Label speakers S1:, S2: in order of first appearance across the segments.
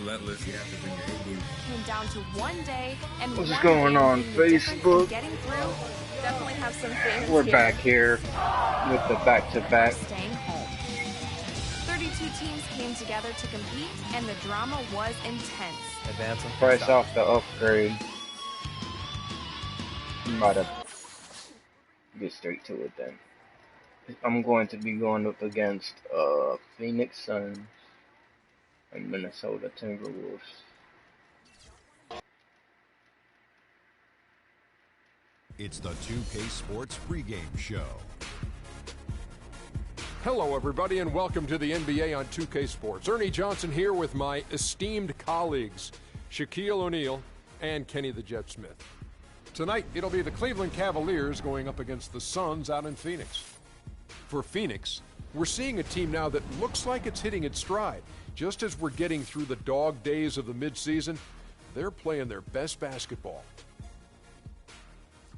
S1: relentless. You have to bring your A game.
S2: Came down to one day and
S3: What's
S2: one
S3: going
S2: game
S3: on,
S2: being the difference in
S3: Facebook?
S2: getting through. Definitely have some things
S3: We're
S2: here.
S3: back here with the back-to-back.
S2: Staying home. 32 teams came together to compete, and the drama was intense.
S4: Advancing.
S3: Price off the upgrade. Might have get straight to it then. I'm going to be going up against Phoenix Suns and Minnesota Timberwolves.
S5: It's the 2K Sports pregame show.
S6: Hello, everybody, and welcome to the NBA on 2K Sports. Ernie Johnson here with my esteemed colleagues, Shaquille O'Neal and Kenny the Jet Smith. Tonight, it'll be the Cleveland Cavaliers going up against the Suns out in Phoenix. For Phoenix, we're seeing a team now that looks like it's hitting its stride. Just as we're getting through the dog days of the midseason, they're playing their best basketball.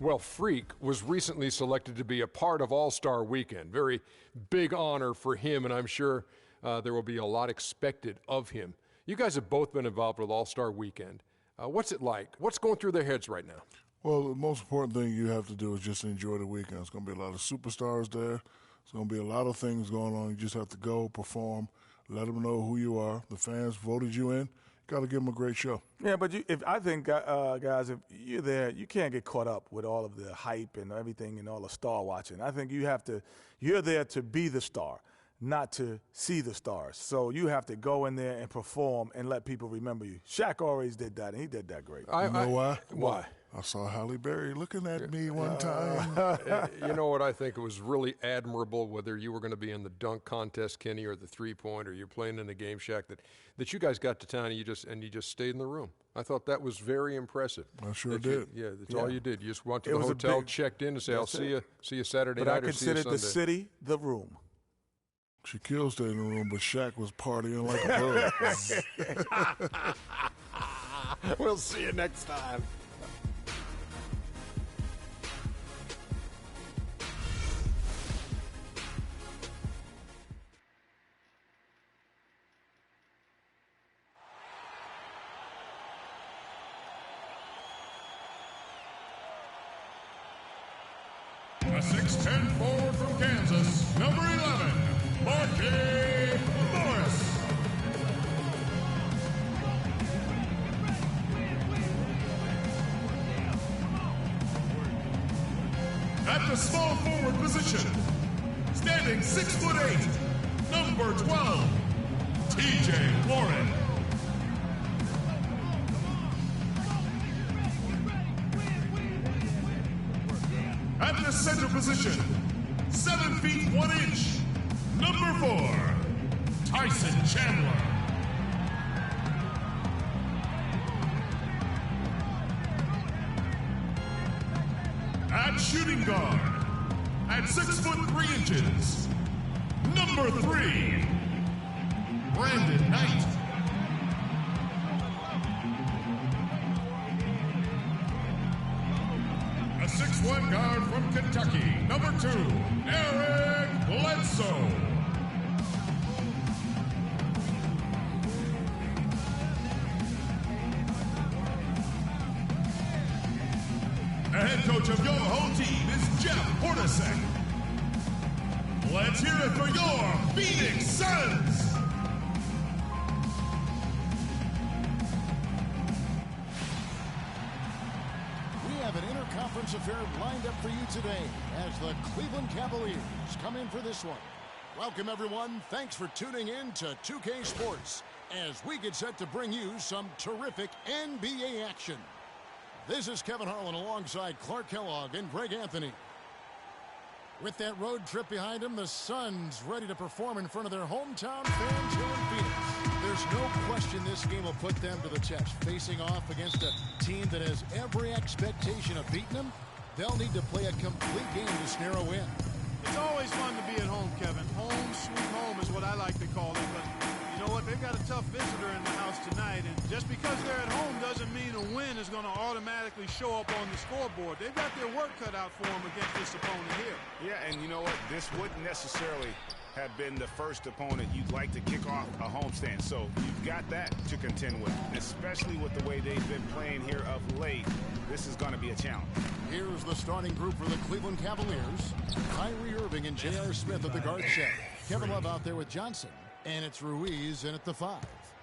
S6: Well, Freak was recently selected to be a part of All-Star Weekend. Very big honor for him, and I'm sure there will be a lot expected of him. You guys have both been involved with All-Star Weekend. What's it like? What's going through their heads right now?
S7: Well, the most important thing you have to do is just enjoy the weekend. It's going to be a lot of superstars there. It's going to be a lot of things going on. You just have to go, perform, let them know who you are. The fans voted you in. Got to give them a great show.
S8: Yeah, but I think, guys, if you're there, you can't get caught up with all of the hype and everything and all the star watching. I think you're there to be the star, not to see the stars. So you have to go in there and perform and let people remember you. Shaq always did that, and he did that great.
S7: You know why?
S6: Why?
S7: I saw Halle Berry looking at me one time.
S6: You know what I think? It was really admirable, whether you were going to be in the dunk contest, Kenny, or the three-point, or you're playing in the game, Shaq, that you guys got to town and you just stayed in the room. I thought that was very impressive.
S7: I sure did.
S6: That's all you did. You just went to the hotel, checked in, and say, "I'll see you Saturday night or see you Sunday."
S8: But I considered the city the room.
S7: Shaquille stayed in the room, but Shaq was partying like a bug.
S6: We'll see you next time.
S9: A 6'10" forward from Kansas, number 11, Marquise Morris. At the small forward position, standing 6'8", number 12, TJ Warren. At the center position, 7 feet 1 inch, number 4, Tyson Chandler. At shooting guard, at 6 foot 3 inches, number 3, Brandon Knight. A 6'1" guard from Kentucky, number 2, Eric Bledsoe. The head coach of your home team is Jeff Hornacek. Let's hear it for your Phoenix Suns.
S10: Conference affair lined up for you today as the Cleveland Cavaliers come in for this one. Welcome, everyone. Thanks for tuning in to 2K Sports as we get set to bring you some terrific NBA action. This is Kevin Harlan alongside Clark Kellogg and Greg Anthony. With that road trip behind them, the Suns ready to perform in front of their hometown fans here in Phoenix. There's no question this game will put them to the test. Facing off against a team that has every expectation of beating them, they'll need to play a complete game to snare a win.
S11: It's always fun to be at home, Kevin. Home, sweet home is what I like to call it. But you know what? They've got a tough visitor in the house tonight. And just because they're at home doesn't mean a win is going to automatically show up on the scoreboard. They've got their work cut out for them against this opponent here.
S12: Yeah, and you know what? This wouldn't necessarily
S1: have been the first opponent you'd like to kick off a homestand. So you've got that to contend with, especially with the way they've been playing here of late. This is going to be a challenge.
S10: Here's the starting group for the Cleveland Cavaliers. Kyrie Irving and J.R. Smith at the guard set. Kevin Love out there with Johnson. And it's Ruiz in at the 5.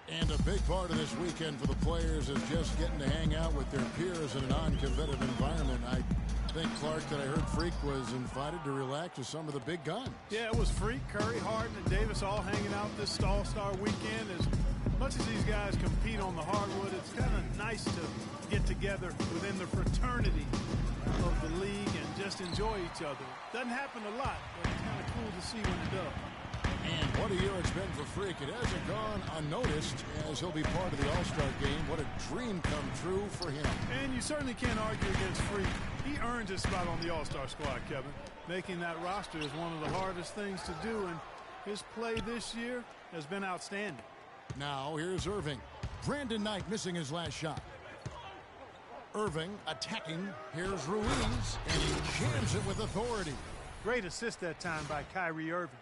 S10: And a big part of this weekend for the players is just getting to hang out with their peers in a non-competitive environment. I think, Clark, that I heard Freak was invited to relax with some of the big guns.
S11: Yeah, it was Freak, Curry, Harden, and Davis all hanging out this All-Star weekend. As much as these guys compete on the hardwood, it's kind of nice to get together within the fraternity of the league and just enjoy each other. Doesn't happen a lot, but it's kind of cool to see when it does.
S10: And what a year it's been for Freak. It hasn't gone unnoticed as he'll be part of the All-Star game. What a dream come true for him.
S11: And you certainly can't argue against Freak. He earned his spot on the All-Star squad, Kevin. Making that roster is one of the hardest things to do, and his play this year has been outstanding.
S10: Now here's Irving. Brandon Knight missing his last shot. Irving attacking. Here's Ruiz, and he jams it with authority.
S11: Great assist that time by Kyrie Irving.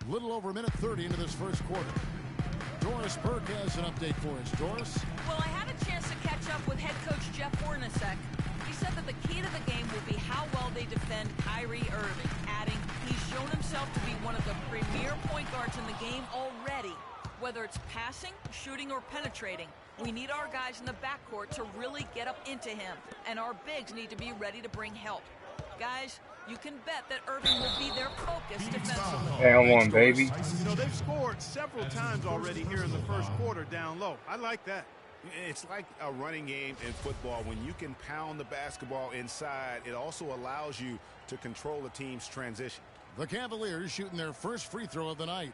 S10: Little over a minute 30 into this first quarter. Doris Burke has an update for us. Doris?
S4: Well, I had a chance to catch up with head coach Jeff Hornacek. He said that the key to the game will be how well they defend Kyrie Irving, adding he's shown himself to be one of the premier point guards in the game already. Whether it's passing, shooting, or penetrating, we need our guys in the backcourt to really get up into him, and our bigs need to be ready to bring help. Guys, you can bet that Irving will be their focus defensively.
S3: Hey, I won, baby.
S11: You know, they've scored several times already here in the first quarter down low. I like that.
S1: It's like a running game in football. When you can pound the basketball inside, it also allows you to control the team's transition.
S10: The Cavaliers shooting their first free throw of the night.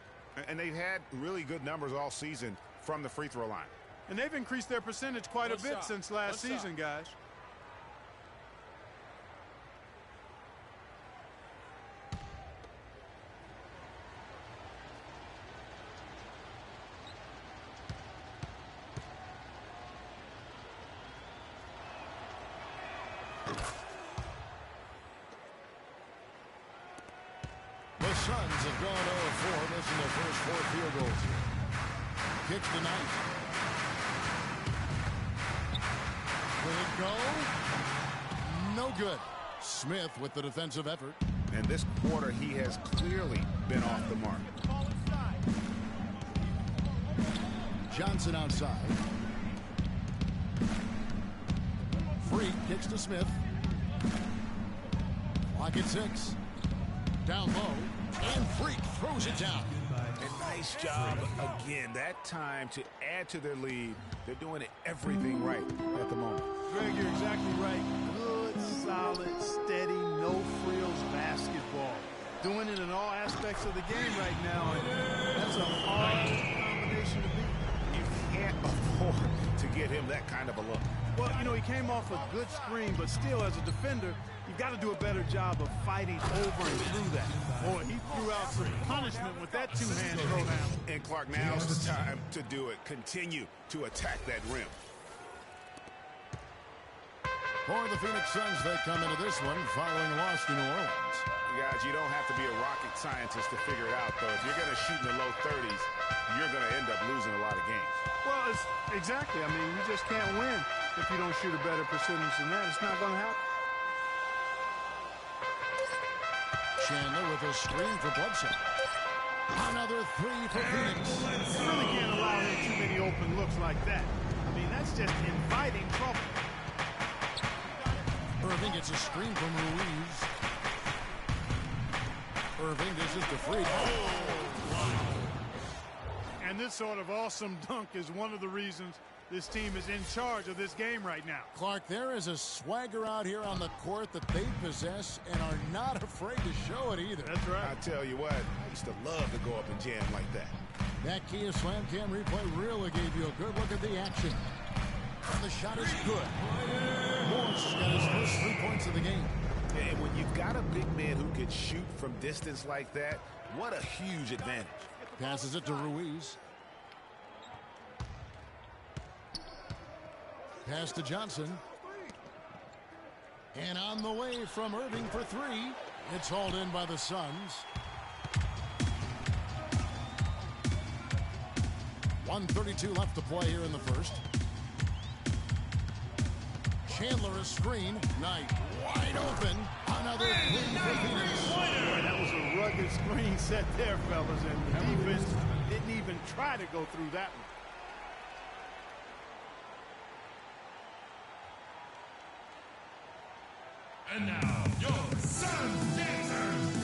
S1: And they've had really good numbers all season from the free throw line.
S11: And they've increased their percentage quite a bit since last season, guys.
S10: The Suns have gone 0-4, missing their first 4 field goals. Kicks tonight. Will it go? No good. Smith with the defensive effort.
S1: And this quarter, he has clearly been off the mark.
S10: Johnson outside. Freak kicks to Smith. Clock at 6. Down low, and Freak throws it down.
S1: And nice job again. That time to add to their lead. They're doing everything right at the moment.
S11: Greg, you're exactly right. Good, solid, steady, no-frills basketball. Doing it in all aspects of the game right now. And that's a hard combination to beat.
S1: You can't afford to get him that kind of a look.
S11: Well, you know, he came off a good screen, but still, as a defender, you've got to do a better job of fighting over and through that. Boy, he threw out some punishment with that two-hand throwdown.
S1: And Clark, now's the time to do it. Continue to attack that rim.
S10: For the Phoenix Suns, they come into this one following a loss to New Orleans.
S1: Guys, you don't have to be a rocket scientist to figure it out, though. If you're going to shoot in the low 30s, you're going to end up losing a lot of games.
S11: Well, exactly. I mean, you just can't win if you don't shoot a better percentage than that. It's not going to happen.
S10: Chandler with a screen for Bledsoe. Another 3 for Phoenix.
S11: You really can't allow him too many open looks like that. I mean, that's just inviting trouble.
S10: Irving gets a screen from Ruiz. Irving dishes to Freak.
S11: And this sort of awesome dunk is one of the reasons this team is in charge of this game right now.
S10: Clark, there is a swagger out here on the court that they possess and are not afraid to show it either.
S11: That's right.
S1: I tell you what, I used to love to go up and jam like that.
S10: That Kia Slam Cam replay really gave you a good look at the action. And the shot is good. Morse got his first 3 points of the game.
S1: And when you've got a big man who can shoot from distance like that, what a huge advantage.
S10: Passes it to Ruiz. Pass to Johnson. And on the way from Irving for three. It's hauled in by the Suns. 1:32 left to play here in the first. Chandler a screen. Knight wide open. Another clean for Phoenix.
S11: Boy, that was a rugged screen set there, fellas, and the defense didn't even try to go through that one.
S9: And now, your Sun Dancers.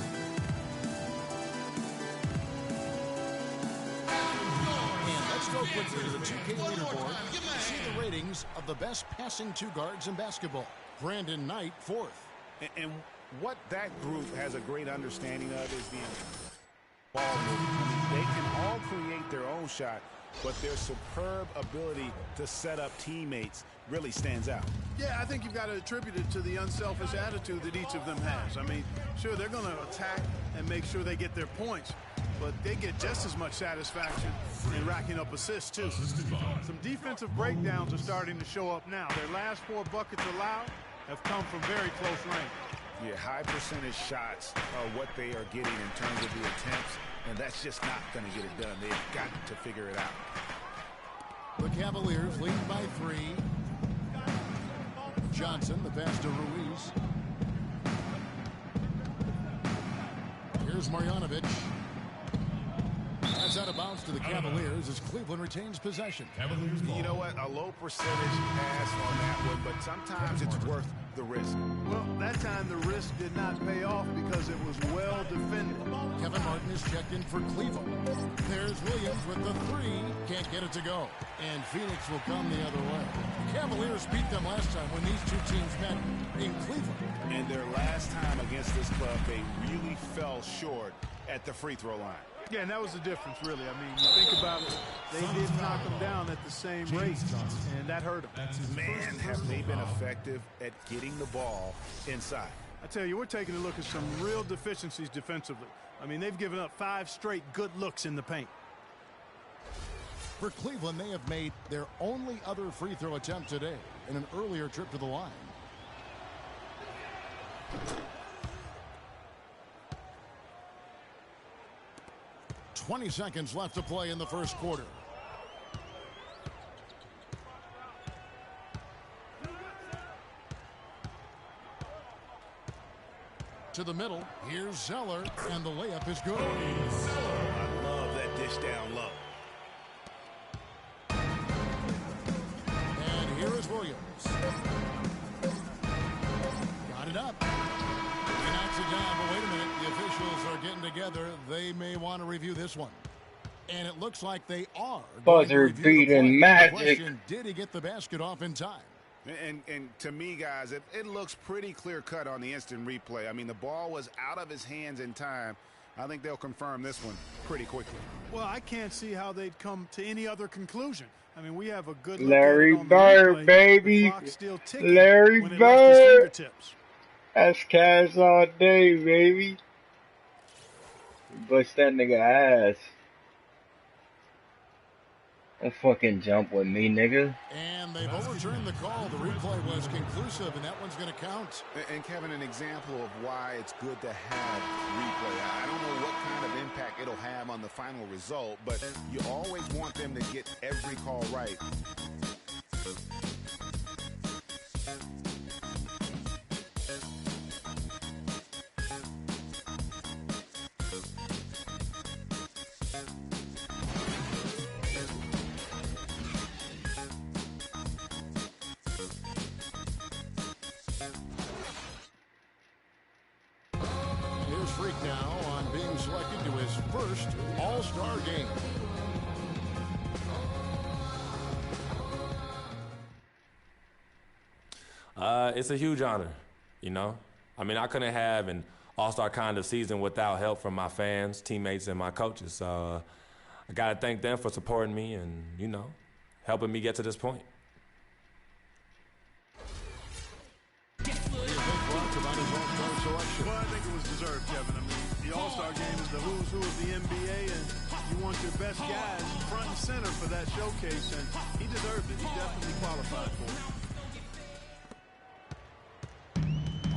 S10: And let's go quickly to the 2K leaderboard to see the ratings of the best passing two guards in basketball. Brandon Knight, fourth.
S1: And what that group has a great understanding of is the ball movement. They can all create their own shot, but their superb ability to set up teammates really stands out.
S11: Yeah, I think you've got to attribute it to the unselfish attitude that each of them has. I mean, sure, they're going to attack and make sure they get their points, but they get just as much satisfaction in racking up assists, too. Some defensive breakdowns are starting to show up now. Their last 4 buckets allowed have come from very close range.
S1: Yeah, high percentage shots are what they are getting in terms of the attempts, and that's just not going to get it done. They've got to figure it out.
S10: The Cavaliers lead by 3. Johnson, the pass to Ruiz. Here's Marjanovic. That's out of bounds to the Cavaliers as Cleveland retains possession.
S9: Cavaliers ball.
S1: You know what? A low percentage pass on that one, but sometimes it's worth the risk.
S11: Well, that time the risk did not pay off because it was well defended.
S10: Kevin Martin is checked in for Cleveland. There's Williams with the 3. Can't get it to go. And Phoenix will come the other way. The Cavaliers beat them last time when these two teams met in Cleveland.
S1: And their last time against this club, they really fell short at the free throw line.
S11: Yeah, and that was the difference, really. I mean, you think about it, they did knock them down at the same rate, and that hurt them.
S1: Man, have they been effective at getting the ball inside.
S11: I tell you, we're taking a look at some real deficiencies defensively. I mean, they've given up 5 straight good looks in the paint.
S10: For Cleveland, they have made their only other free throw attempt today in an earlier trip to the line. "20 seconds left to play in the first quarter. To the middle, here's Zeller, and the layup is good.
S1: I love that dish down low.
S10: And here is Williams. Got it up. He knocks it down, but wait a minute. The officials are getting together. They may want to review this one. And it looks like they are.
S3: Buzzer beating magic.
S10: Question, did he get the basket off in time?
S1: And to me, guys, it looks pretty clear-cut on the instant replay. I mean, the ball was out of his hands in time. I think they'll confirm this one pretty quickly.
S11: Well, I can't see how they'd come to any other conclusion. I mean, we have a good look
S3: Larry
S11: at it on
S3: Bird,
S11: the replay.
S3: baby.
S11: The clock's still ticking
S3: Larry
S11: when it left his
S3: Bird.
S11: fingertips.
S3: That's cash all day, baby. Bust that nigga ass. Don't fucking jump with me, nigga.
S10: And they've overturned the call. The replay was conclusive, and that one's going to count.
S1: And Kevin, an example of why it's good to have replay. I don't know what kind of impact it'll have on the final result, but you always want them to get every call right.
S10: Freak now on being selected to his first All-Star game.
S12: It's a huge honor, you know. I mean, I couldn't have an All-Star kind of season without help from my fans, teammates, and my coaches. So I got to thank them for supporting me and, you know, helping me get to this point.
S11: Well, I think it was deserved, Kevin. I mean, the All-Star game is the who's who of the NBA, and you want your best guys front and center for that showcase, and he deserved it. He definitely qualified for it.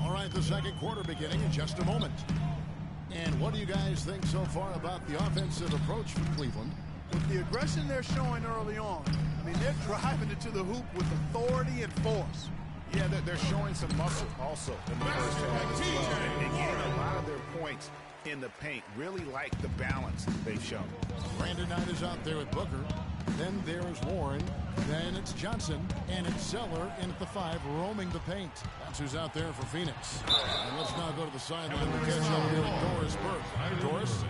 S10: All right, the second quarter beginning in just a moment. And what do you guys think so far about the offensive approach from Cleveland?
S11: With the aggression they're showing early on, I mean, they're driving it to the hoop with authority and force.
S1: Yeah, they're showing some muscle also in the first half as well. And getting a lot of their points in the paint. Really like the balance they've shown.
S10: Brandon Knight is out there with Booker. Then there's Warren. Then it's Johnson. And it's Zeller in at the 5, roaming the paint. That's who's out there for Phoenix. And let's now go to the sideline to catch up here with Doris Burke. Doris?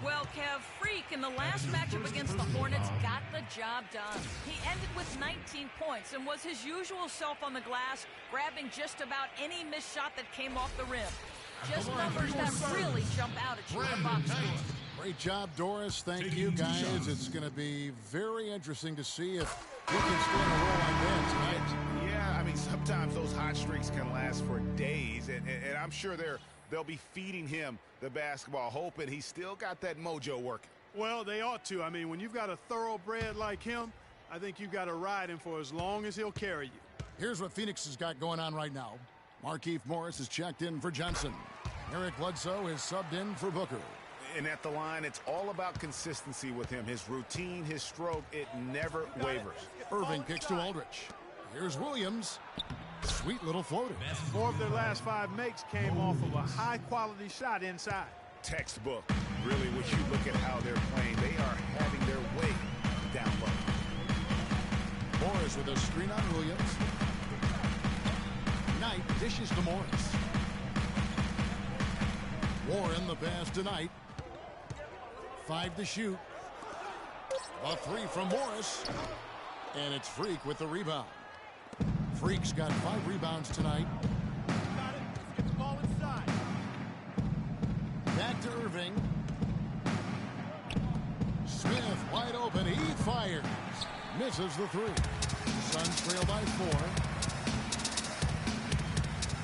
S4: Well, Kev, Freak in the last matchup against the Hornets got the job done. He ended with 19 points and was his usual self on the glass, grabbing just about any missed shot that came off the rim. Just numbers that really jump out at you in the box score.
S10: Great job, Doris. Thank you, guys. It's going to be very interesting to see if we can stay in a row like that tonight.
S1: Yeah, I mean, sometimes those hot streaks can last for days, and I'm sure they'll be feeding him the basketball, hoping he's still got that mojo working.
S11: Well, they ought to. I mean, when you've got a thoroughbred like him, I think you've got to ride him for as long as he'll carry you.
S10: Here's what Phoenix has got going on right now. Markieff Morris is checked in for Johnson. Eric Bledsoe is subbed in for Booker.
S1: And at the line, it's all about consistency with him. His routine, his stroke, it never wavers.
S10: Irving kicks to Aldridge. Here's Williams. Sweet little floater.
S11: 4 of their last 5 makes came off of a high-quality shot inside.
S1: Textbook. Really, when you look at how they're playing, they are having their way down low.
S10: Morris with a screen on Williams. Knight dishes to Morris. Warren the pass to Knight. 5 to shoot. A 3 from Morris. And it's Freak with the rebound. Freak's got 5 rebounds tonight.
S11: Get the ball inside.
S10: Back to Irving. Smith wide open. He fires. Misses the 3. Suns trail by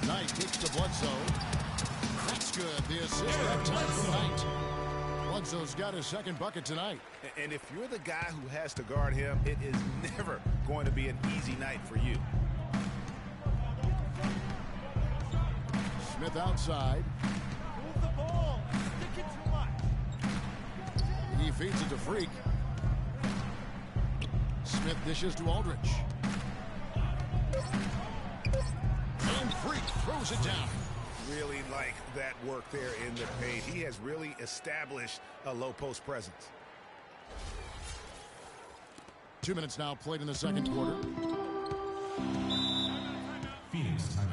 S10: 4. Knight kicks to Bledsoe. That's good. The assist that time from Knight. Bledsoe's got his second bucket tonight.
S1: And if you're the guy who has to guard him, it is never going to be an easy night for you.
S10: Smith outside.
S11: Move the ball. Stick it too much.
S10: He feeds it to Freak. Smith dishes to Aldridge. And Freak throws it down.
S1: Really like that work there in the paint. He has really established a low post presence.
S10: 2 minutes now played in the second quarter.
S9: Phoenix timeout.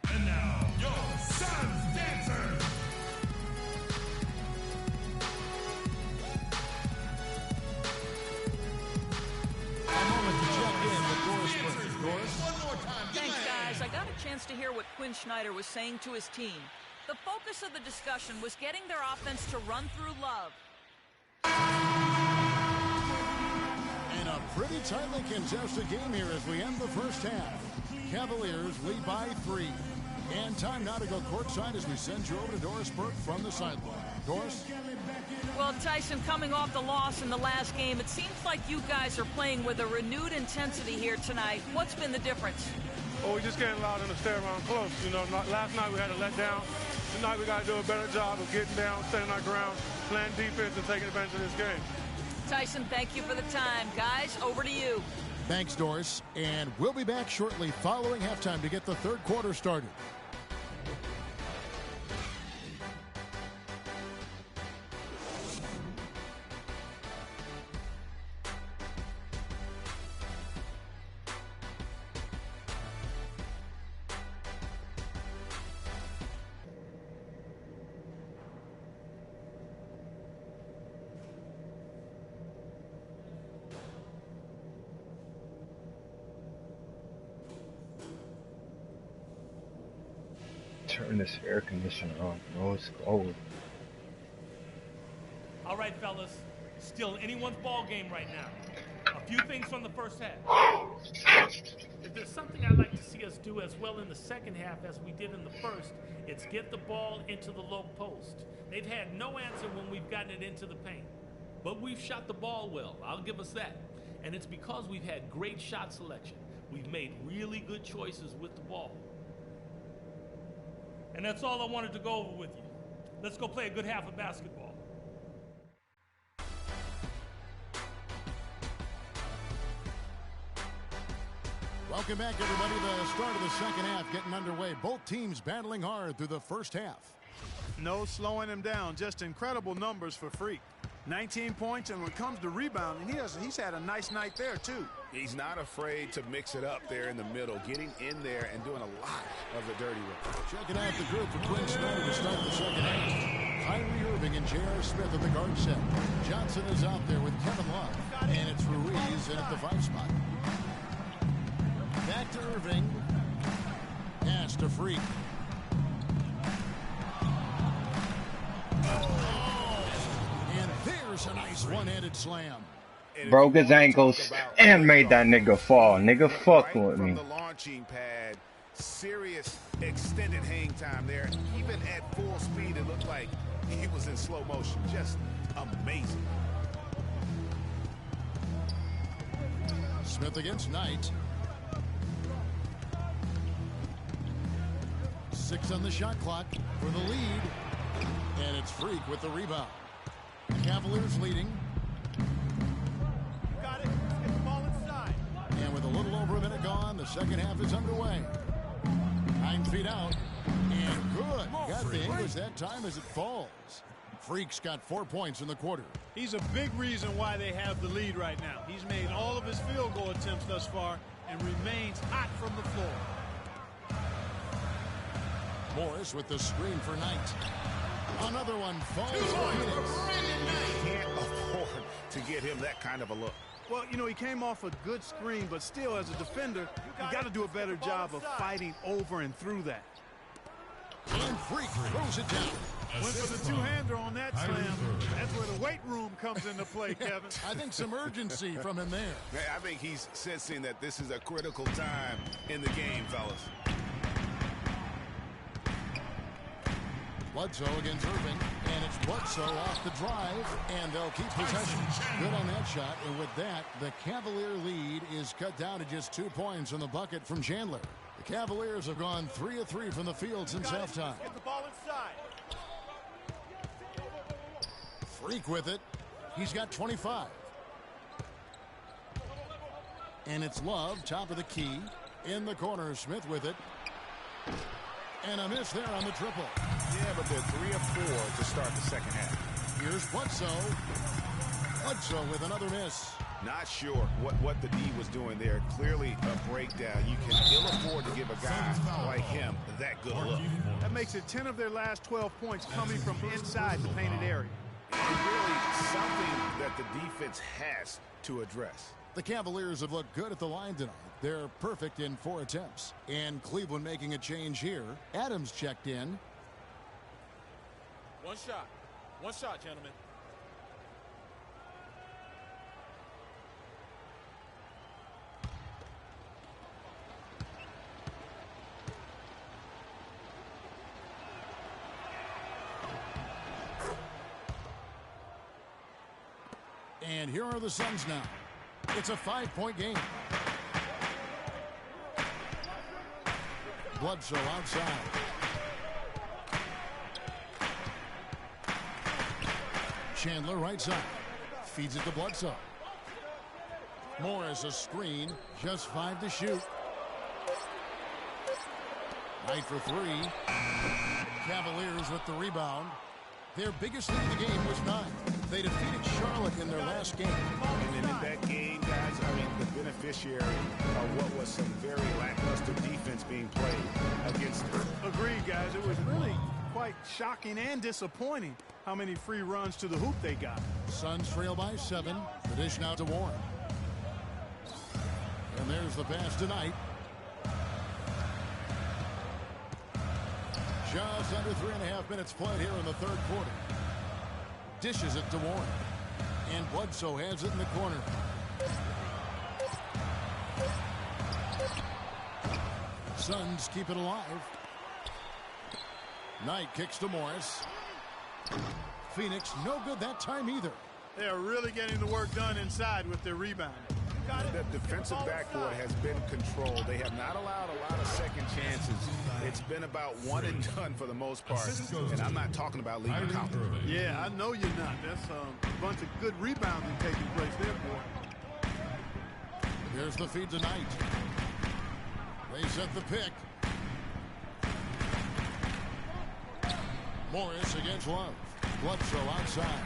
S9: And now, your Suns dancers.
S4: Thanks, guys. I got a chance to hear what Quinn Snyder was saying to his team. The focus of the discussion was getting their offense to run through Love.
S10: And a pretty tightly contested game here as we end the first half. Cavaliers lead by 3. And time now to go courtside as we send you over to Doris Burke from the sideline. Doris?
S4: Well, Tyson, coming off the loss in the last game, it seems like you guys are playing with a renewed intensity here tonight. What's been the difference?
S13: Well, we just can't allow them to stay around close. You know, last night we had a letdown. Tonight we got to do a better job of getting down, standing our ground, playing defense, and taking advantage of this game.
S4: Tyson, thank you for the time. Guys, over to you.
S10: Thanks, Doris. And we'll be back shortly following halftime to get the third quarter started.
S3: Turn this air conditioner on. No, it's cold.
S14: All right, fellas. Still anyone's ball game right now. A few things from the first half. If there's something I'd like to see us do as well in the second half as we did in the first, it's get the ball into the low post. They've had no answer when we've gotten it into the paint. But we've shot the ball well, I'll give us that. And it's because we've had great shot selection. We've made really good choices with the ball. And that's all I wanted to go over with you. Let's go play a good half of basketball.
S10: Welcome back, everybody. The start of the second half getting underway. Both teams battling hard through the first half.
S11: No slowing him down. Just incredible numbers for Freak. 19 points, and when it comes to rebounding, he's had a nice night there, too.
S1: He's not afraid to mix it up there in the middle, getting in there and doing a lot of the dirty work.
S10: Checking out the group for Twin Snyder to start the second half. Kyrie Irving and J.R. Smith at the guard set. Johnson is out there with Kevin Love, and it's Ruiz in at the 5 spot. Back to Irving. Pass to Freak. And there's a nice one-handed slam.
S3: Broke his ankles and made that nigga fall. Nigga fucking with me.
S1: The launching pad, serious extended hang time there. Even at full speed, it looked like he was in slow motion. Just amazing.
S10: Smith against Knight. 6 on the shot clock for the lead. And it's Freak with the rebound. Cavaliers leading.
S11: Got it. Let's get the ball inside.
S10: And with a little over a minute gone, the second half is underway. 9 feet out. And good. Got the English that time as it falls. Freak's got 4 points in the quarter.
S11: He's a big reason why they have the lead right now. He's made all of his field goal attempts thus far and remains hot from the floor.
S10: Morris with the screen for Knight. Another one falls.
S1: Can't afford to get him that kind of a look.
S11: Well, you know, he came off a good screen, but still, as a defender, you got to do a better job of fighting over and through that.
S10: And Freak throws it down.
S11: Went for the two-hander on that slam. That's where the weight room comes into play, Kevin.
S10: I think some urgency from him there.
S1: I think he's sensing that this is a critical time in the game, fellas.
S10: Bledsoe against Irving, and it's Bledsoe off the drive, and they'll keep possession. Good on that shot, and with that, the Cavalier lead is cut down to just 2 points in the bucket from Chandler. The Cavaliers have gone 3 of 3 from the field since halftime.
S11: Get the ball inside.
S10: Freak with it. He's got 25. And it's Love, top of the key. In the corner, Smith with it. And a miss there on the triple.
S1: Yeah, but they're 3 of 4 to start the second half.
S10: Here's Bledsoe. Bledsoe with another miss.
S1: Not sure what the D was doing there. Clearly a breakdown. You can ill afford to give a guy like him that good look.
S11: That makes it 10 of their last 12 points coming from inside the painted area.
S1: And really something that the defense has to address.
S10: The Cavaliers have looked good at the line tonight. They're perfect in 4 attempts. And Cleveland making a change here. Adams checked in.
S15: One shot, gentlemen.
S10: And here are the Suns now. It's a 5-point game. Bledsoe outside. Chandler right side. Feeds it to Bledsoe. Morris a screen. Just 5 to shoot. Knight for 3. Cavaliers with the rebound. Their biggest lead of the game was 9. They defeated Charlotte in their last game.
S1: And then in that game, guys, I mean, the beneficiary of what was some very lackluster defense being played against them.
S11: Agreed, guys. It was really quite shocking and disappointing how many free runs to the hoop they got.
S10: Suns trail by 7. The dish now to Warren. And there's the pass tonight. Just under 3.5 minutes played here in the third quarter. Dishes it to Warren. And Bledsoe has it in the corner. Suns keep it alive. Knight kicks to Morris. Phoenix no good that time either.
S11: They are really getting the work done inside with their rebound.
S1: The defensive backboard has been controlled. They have not allowed a lot of second chances. It's been about one and done for the most part. And I'm not talking about leaving count.
S11: Yeah, I know you're not. That's a bunch of good rebounding taking place there, boy.
S10: Here's the feed tonight. They set the pick. Morris against Love. Bledsoe outside.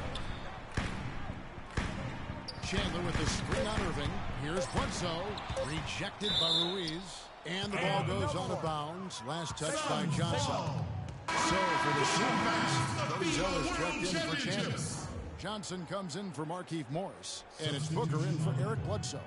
S10: Chandler with the screen on Irving. Here's Bledsoe. Rejected by Ruiz. And the ball goes out of bounds. Last touch by Johnson. So for the Suns, Cody Zeller's checked in for Chandler. Johnson comes in for Markieff Morris. And it's Booker in for Eric Bledsoe.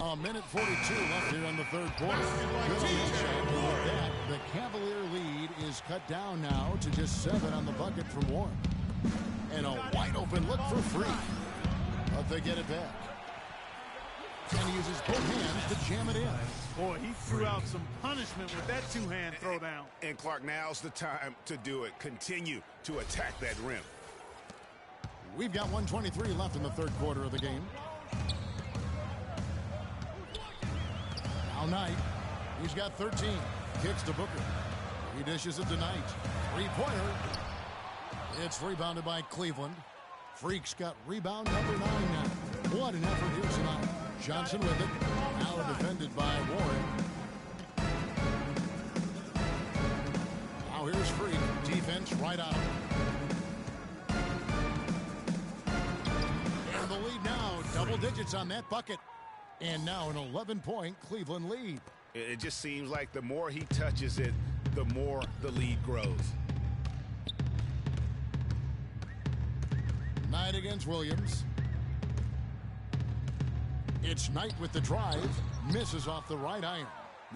S10: A minute 42 left here in the third quarter. Good with that, the Cavalier lead is cut down now to just 7 on the bucket from Warren. And a wide open look for Free. But they get it back. And he uses both hands to jam it in.
S11: Boy, he threw out some punishment with that two-hand throwdown.
S1: And Clark, now's the time to do it. Continue to attack that rim.
S10: We've got 1:23 left in the third quarter of the game. Knight, he's got 13. Kicks to Booker. He dishes it to Knight. Three-pointer. It's rebounded by Cleveland. Freak's got rebound number 9 now. What an effort here tonight. Johnson with it. Now defended by Warren. Now here's Freak. Defense right on him. And the lead now. Double digits on that bucket. And now an 11-point Cleveland lead.
S1: It just seems like the more he touches it, the more the lead grows.
S10: Knight against Williams. It's Knight with the drive. Misses off the right iron.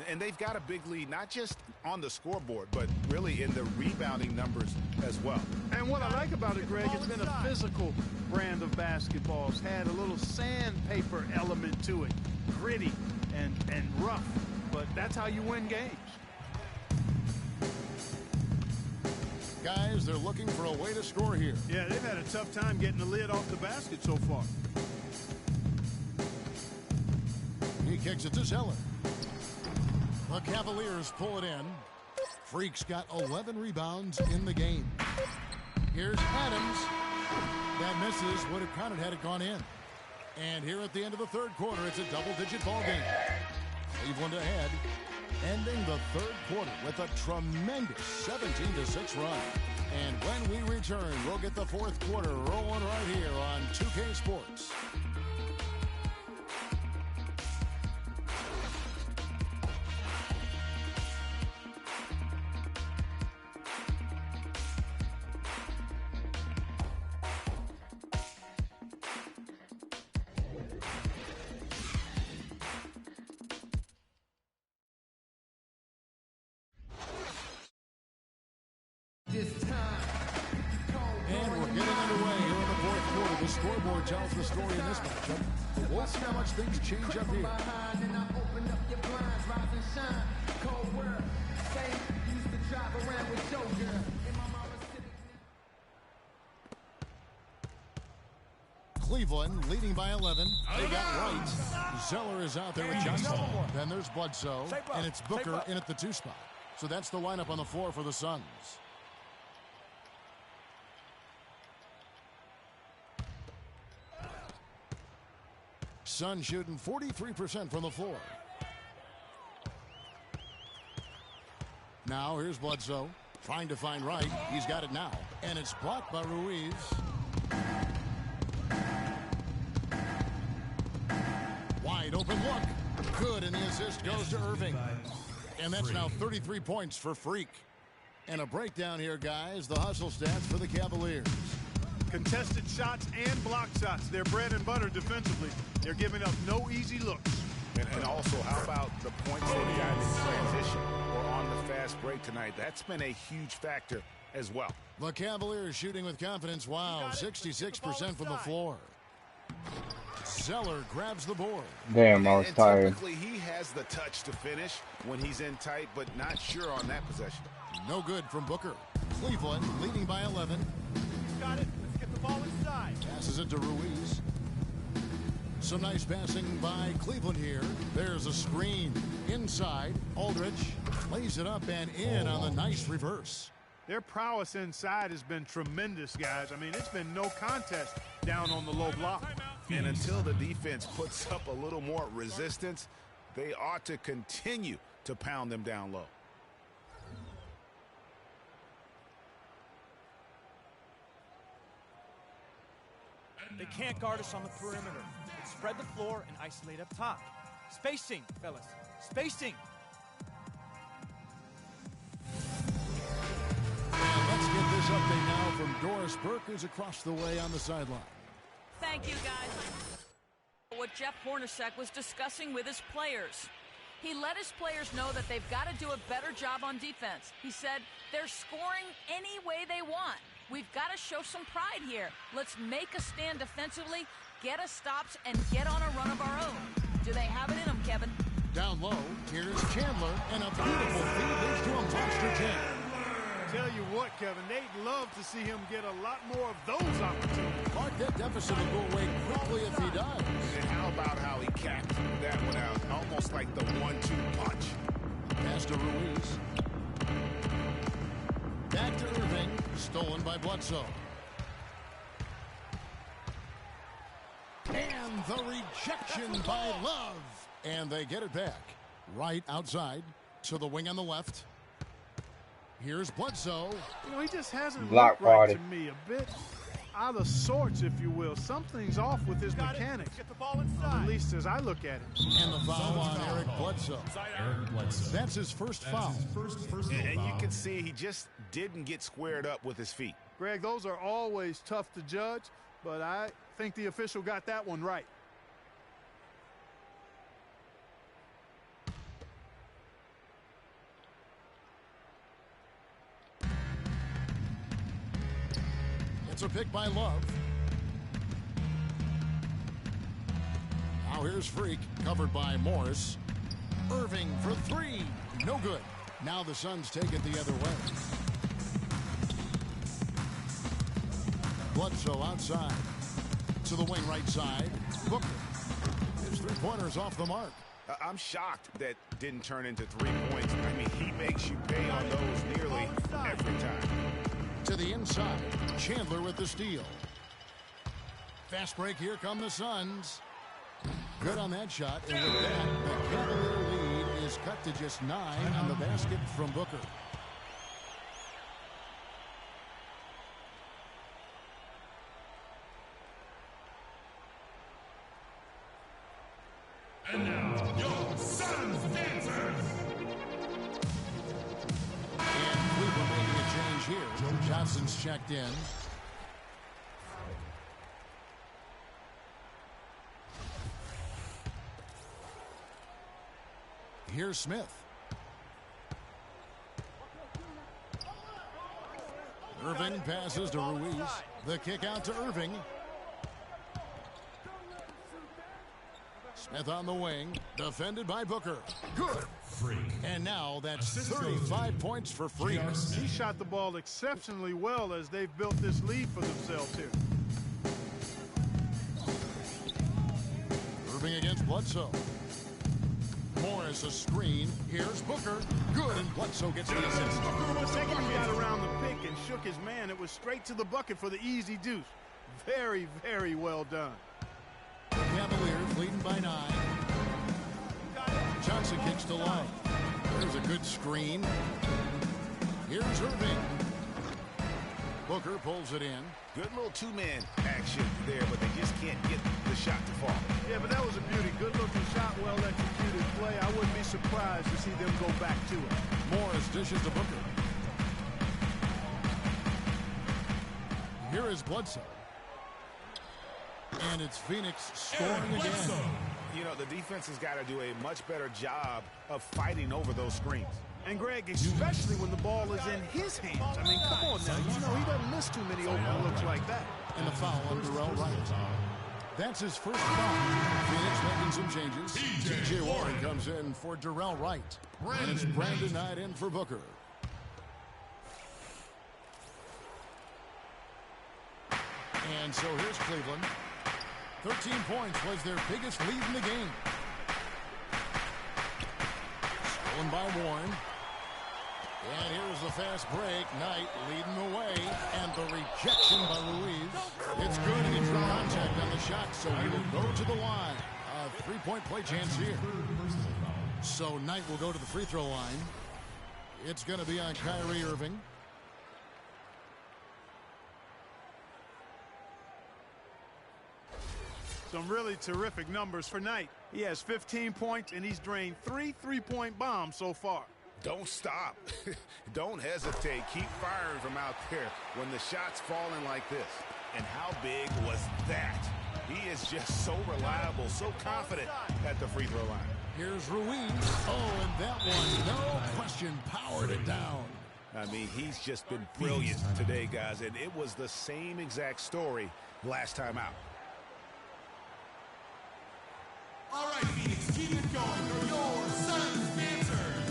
S1: And they've got a big lead, not just on the scoreboard, but really in the rebounding numbers as well.
S11: And what I like about it, Greg, it's been a physical brand of basketball. It's had a little sandpaper element to it. Gritty and rough. But that's how you win games.
S10: Guys, they're looking for a way to score here.
S11: Yeah, they've had a tough time getting the lid off the basket so far.
S10: He kicks it to Zeller. The Cavaliers pull it in. Freak's got 11 rebounds in the game. Here's Adams. That misses. Would have counted had it gone in. And here at the end of the third quarter, it's a double-digit ball game. Cleveland ahead, ending the third quarter with a tremendous 17-6 run. And when we return, we'll get the fourth quarter rolling right here on 2K Sports. And we're getting underway here in the fourth quarter. The scoreboard tells the story in this matchup. We'll see how much things change up here. Cleveland leading by 11. They got Wright. Zeller is out there with Johnson. Then there's Bledsoe. And it's Booker in at the 2 spot. So that's the lineup on the floor for the Suns. Suns shooting 43% from the floor. Now here's Bledsoe trying to find Wright. He's got it now. And it's blocked by Ruiz. Wide open look. Good, and the assist goes to Irving. And that's now 33 points for Freak. And a breakdown here, guys. The hustle stats for the Cavaliers.
S11: Contested shots and block shots. They're bread and butter defensively. They're giving up no easy looks.
S1: And also, how about the points they've gotten in transition or on the fast break tonight? That's been a huge factor as well.
S10: The Cavaliers shooting with confidence. Wow, 66% from the floor. Zeller grabs the board.
S3: Damn, I was tired.
S1: Typically, he has the touch to finish when he's in tight, but not sure on that possession.
S10: No good from Booker. Cleveland leading by 11.
S15: Got it. Let's get the ball inside.
S10: Passes it to Ruiz. Some nice passing by Cleveland here. There's a screen. Inside, Aldridge lays it up and in on the nice reverse.
S11: Their prowess inside has been tremendous, guys. I mean, it's been no contest down on the low block.
S1: And until the defense puts up a little more resistance, they ought to continue to pound them down low.
S15: They can't guard us on the perimeter. Let's spread the floor and isolate up top. Spacing, fellas. Spacing.
S10: And let's get this update now from Doris Burke, who's across the way on the sideline.
S4: Thank you, guys. What Jeff Hornacek was discussing with his players. He let his players know that they've got to do a better job on defense. He said they're scoring any way they want. We've got to show some pride here. Let's make a stand defensively, get us stops, and get on a run of our own. Do they have it in them, Kevin?
S10: Down low, here's Chandler, and a beautiful feed leads to a monster 10.
S11: Tell you what, Kevin, they'd love to see him get a lot more of those opportunities.
S10: Mark, that deficit will go away quickly if he does.
S1: And how about how he capped that one out? Almost like the 1-2 punch.
S10: Pass to Ruiz. Back to Irving. Stolen by Bledsoe. And the rejection by Love. And they get it back. Right outside to the wing on the left. Here's Bledsoe.
S11: You know, he just hasn't
S3: Block
S11: looked right
S3: party.
S11: to me. A bit out of sorts, if you will. Something's off with his mechanics.
S15: Get the ball inside.
S11: At least as I look at it.
S10: And the foul on Eric Bledsoe. That's his first foul.
S1: And you can see he just didn't get squared up with his feet.
S11: Greg, those are always tough to judge, but I think the official got that one right.
S10: It's a pick by Love. Now here's Freak, covered by Morris. Irving for three. No good. Now the Suns take it the other way. Bledsoe outside. To the wing right side. Booker. His three-pointers off the mark.
S1: I'm shocked that didn't turn into 3 points. I mean, he makes you pay on those nearly every time.
S10: To the inside. Chandler with the steal. Fast break. Here come the Suns. Good on that shot. And with that, the Cavalier lead is cut to just 9 on the basket from Booker.
S9: And now, your Suns dancers.
S10: And Cleveland making a change here. Joe Johnson's checked in. Here's Smith. Irving passes to Ruiz. The kick out to Irving. Smith on the wing. Defended by Booker. Good.
S9: Freak.
S10: And now that's 35 points for Freak.
S11: He shot the ball exceptionally well as they've built this lead for themselves here.
S10: Irving against Bledsoe. Morris a screen. Here's Booker. Good, and Bledsoe gets the assist.
S11: The second he got around the pick and shook his man, it was straight to the bucket for the easy deuce. Very, very well done.
S10: Cavaliers leading by 9. Johnson kicks to Love. There's a good screen. Here's Irving. Booker pulls it in.
S1: Good little two-man action there, but they just can't get the shot to fall.
S11: Yeah, but that was a beauty. Good-looking shot, well-executed play. I wouldn't be surprised to see them go back to it.
S10: Morris dishes to Booker. Here is Bledsoe. And it's Phoenix scoring again.
S1: You know, the defense has got to do a much better job of fighting over those screens.
S11: And, Greg, especially when the ball is in his hands. I mean, come on now. You know, he doesn't miss too many open looks like that.
S10: And a foul on Darrell Wright. That's his first foul. Phoenix making some changes. T.J. Warren comes in for Darrell Wright. And it's Brandon Knight in for Booker. And so here's Cleveland. 13 points was their biggest lead in the game. Stolen by Warren. And here's the fast break. Knight leading the way. And the rejection by Ruiz. It's good. He drew contact on the shot, so he will go to the line. A three-point play chance here. So Knight will go to the free throw line. It's going to be on Kyrie Irving.
S11: Some really terrific numbers for Knight. He has 15 points, and he's drained 3 three-point bombs so far.
S1: Don't stop. Don't hesitate. Keep firing from out there when the shot's falling like this. And how big was that? He is just so reliable, so confident at the free throw line.
S10: Here's Ruiz. Oh, and that one, no question, powered it down.
S1: I mean, he's just been brilliant today, guys, and it was the same exact story last time out.
S9: All right, Phoenix, keep it going for your Suns dancers.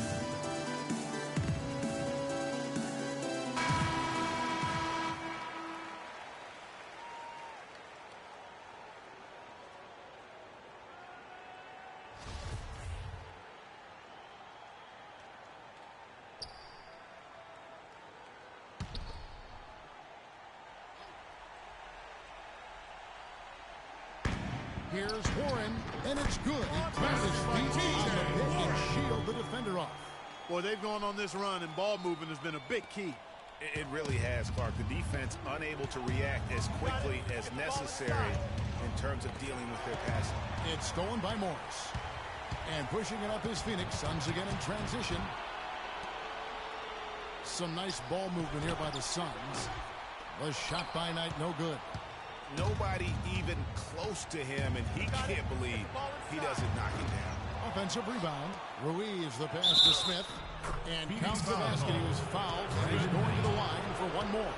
S10: Here's Warren, and it's good. He grabs his feet and shield the defender off.
S11: Boy, they've gone on this run, and ball movement has been a big key.
S1: It really has, Clark. The defense unable to react as quickly as necessary in terms of dealing with their passing.
S10: It's stolen by Morris. And pushing it up is Phoenix. Suns again in transition. Some nice ball movement here by the Suns. The shot by Knight, no good.
S1: Nobody even close to him, and he can't believe he doesn't knock him down.
S10: Offensive rebound. Ruiz the pass to Smith. And counts the basket. He was fouled, and he's going to the line for one more.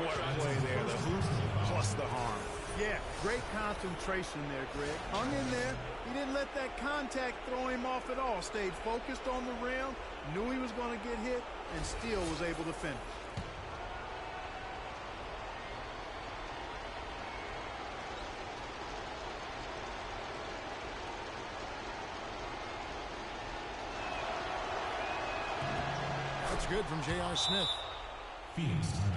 S1: What a play there. The hoop plus the harm.
S11: Yeah, great concentration there, Greg. Hung in there. He didn't let that contact throw him off at all. Stayed focused on the rim, knew he was going to get hit, and still was able to finish.
S10: That's good from J.R. Smith.
S9: Phoenix timeout.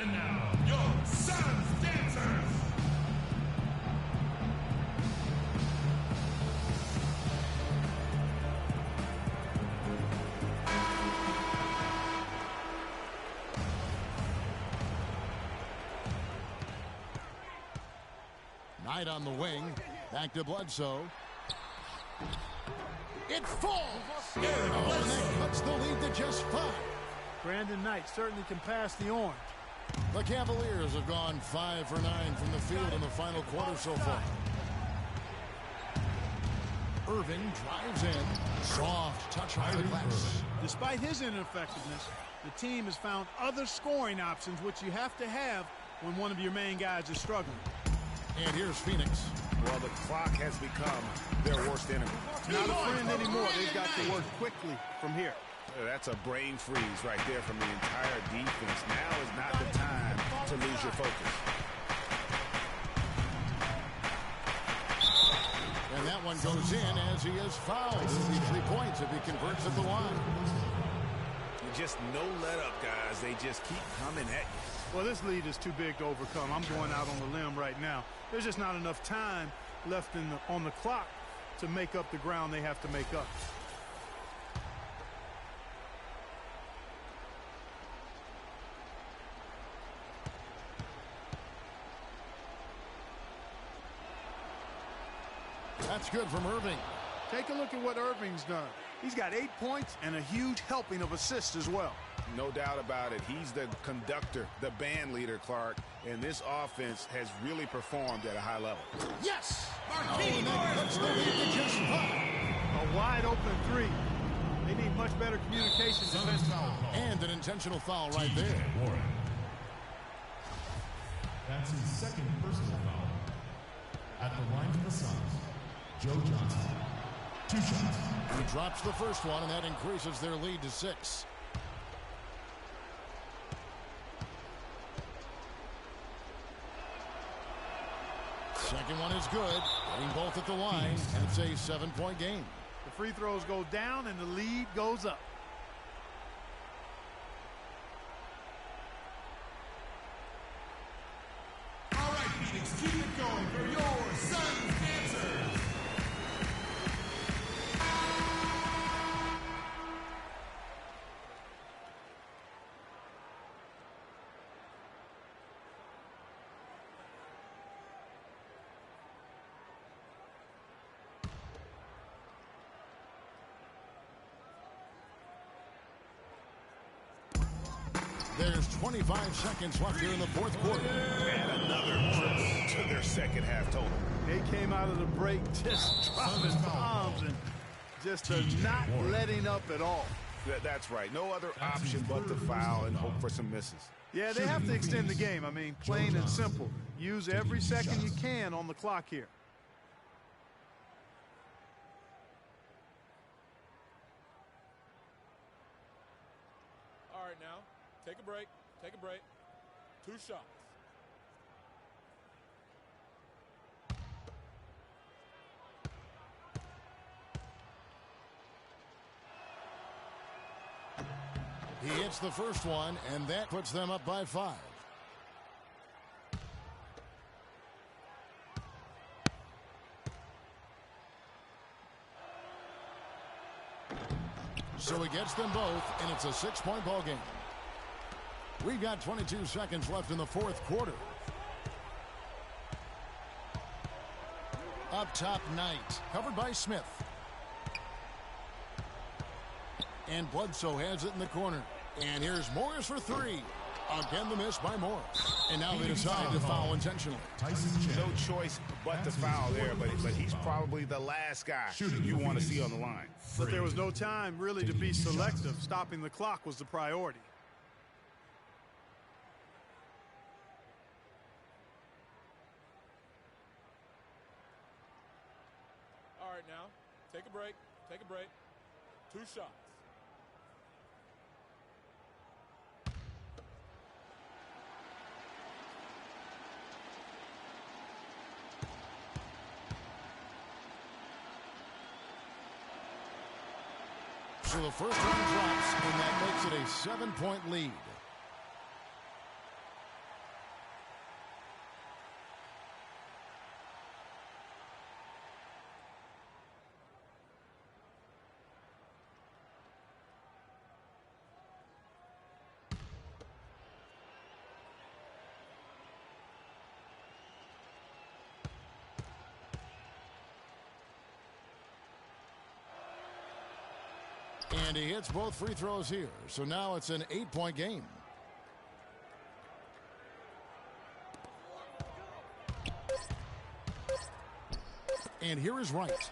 S9: And now, your Suns dancers.
S10: Knight on the wing. Back to Bledsoe. It falls! Oh, and that cuts the lead to just 5.
S11: Brandon Knight certainly can pass the orange.
S10: The Cavaliers have gone 5 for 9 from the field in the final quarter so far. Irving drives in. Soft touch on the glass.
S11: Despite his ineffectiveness, the team has found other scoring options, which you have to have when one of your main guys is struggling.
S10: And here's Phoenix.
S1: Well, the clock has become their worst enemy.
S11: Not a friend anymore. They've got to work quickly from here.
S1: That's a brain freeze right there from the entire defense. Now is not the time to lose your focus.
S10: And that one goes in as he is fouled. It'll be 3 points if he converts at the line.
S1: Just no let up, guys. They just keep coming at you.
S11: Well, this lead is too big to overcome. I'm going out on the limb right now. There's just not enough time left on the clock to make up the ground they have to make up.
S10: That's good from Irving.
S11: Take a look at what Irving's done. He's got 8 points and a huge helping of assists as well.
S1: No doubt about it. He's the conductor, the band leader, Clark, and this offense has really performed at a high level.
S10: Yes! And that cuts the lead to just 5.
S11: A wide open 3. They need much better communication defensively.
S10: And an intentional foul right there.
S9: That's his second personal foul. At the line for the Suns, Joe Johnson. 2 shots.
S10: He drops the first one, and that increases their lead to 6. Second one is good. Getting both at the line, and it's a 7-point game.
S11: The free throws go down, and the lead goes up.
S9: All right, Phoenix, keep it going for your Suns dancers.
S10: There's 25 seconds left here in the fourth quarter.
S1: And another trip to their second half total.
S11: They came out of the break just dropping bombs and just not letting up at all.
S1: That's right. No other option but to foul and hope for some misses.
S11: Yeah, they have to extend the game. I mean, plain and simple. Use every second you can on the clock here.
S8: All right, now, take a break. Take a break. 2 shots.
S10: He hits the first one, and that puts them up by 5. So he gets them both, and it's a 6-point ball game. We've got 22 seconds left in the fourth quarter. Up top, Knight, covered by Smith. And Bledsoe has it in the corner. And here's Morris for 3. Again, the miss by Morris. And now they decide to foul intentionally.
S1: No choice but to foul there, but he's probably the last guy you want to see on the line.
S11: But there was no time really to be selective. Stopping the clock was the priority.
S8: All right, now, take a break. Take a break. 2 shots.
S10: So the first one drops, and that makes it a 7-point lead. And he hits both free throws here. So now it's an 8-point game. And here is Wright.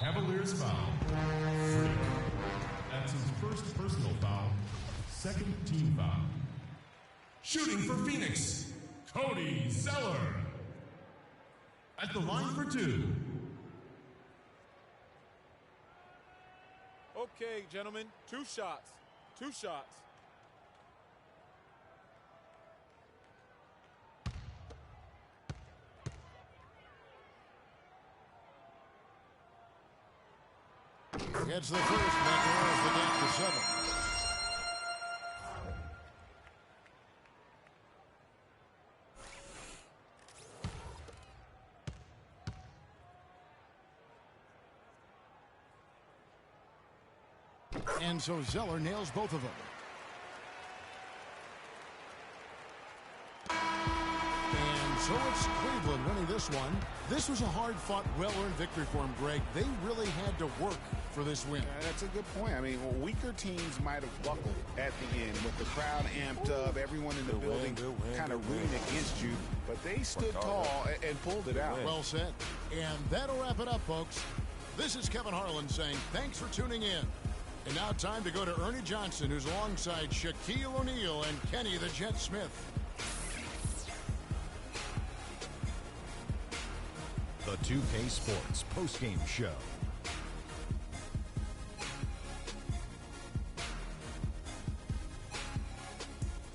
S9: Cavaliers foul. Freak. That's his first personal foul. Second team foul. Shooting for Phoenix, Cody Zeller. At the line for 2.
S8: Okay, gentlemen, 2 shots. 2 shots.
S10: Gets the first, that narrows the gap to 7. And so Zeller nails both of them. And So it's Cleveland winning this one. This was a hard-fought, well-earned victory for them, Greg. They really had to work for this win.
S1: That's a good point. I mean, weaker teams might have buckled at the end with the crowd amped up, everyone in the building kind of rooting against you, but they stood tall and pulled it out.
S10: Well said. And that'll wrap it up, folks. This is Kevin Harlan saying thanks for tuning in. And now time to go to Ernie Johnson, who's alongside Shaquille O'Neal and Kenny the Jet Smith.
S5: The 2K Sports postgame show.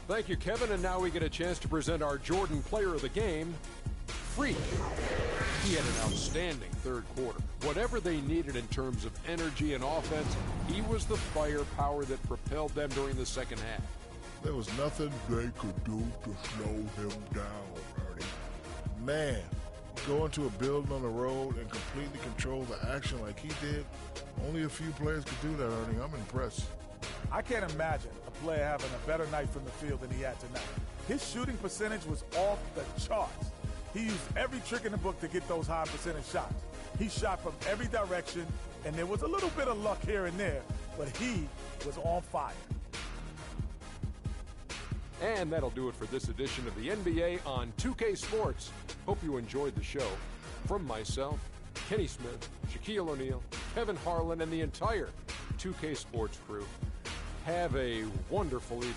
S6: Thank you, Kevin. And now we get a chance to present our Jordan Player of the Game, Freak. He had an outstanding third quarter. Whatever they needed in terms of energy and offense, he was the firepower that propelled them during the second half.
S7: There was nothing they could do to slow him down, Ernie. Man, going to a building on the road and completely control the action like he did, only a few players could do that, Ernie. I'm impressed.
S8: I can't imagine a player having a better night from the field than he had tonight. His shooting percentage was off the charts. He used every trick in the book to get those high percentage shots. He shot from every direction, and there was a little bit of luck here and there, but he was on fire.
S6: And that'll do it for this edition of the NBA on 2K Sports. Hope you enjoyed the show. From myself, Kenny Smith, Shaquille O'Neal, Kevin Harlan, and the entire 2K Sports crew, have a wonderful evening.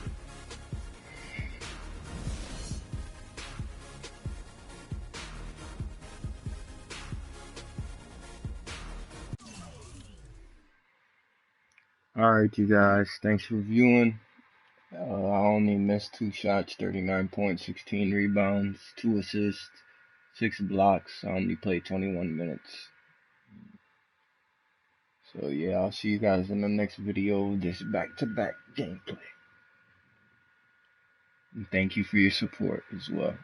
S3: Alright, you guys, thanks for viewing. I only missed 2 shots, 39 points, 16 rebounds, 2 assists, 6 blocks. I only played 21 minutes. So yeah, I'll see you guys in the next video, this back-to-back gameplay. And thank you for your support as well.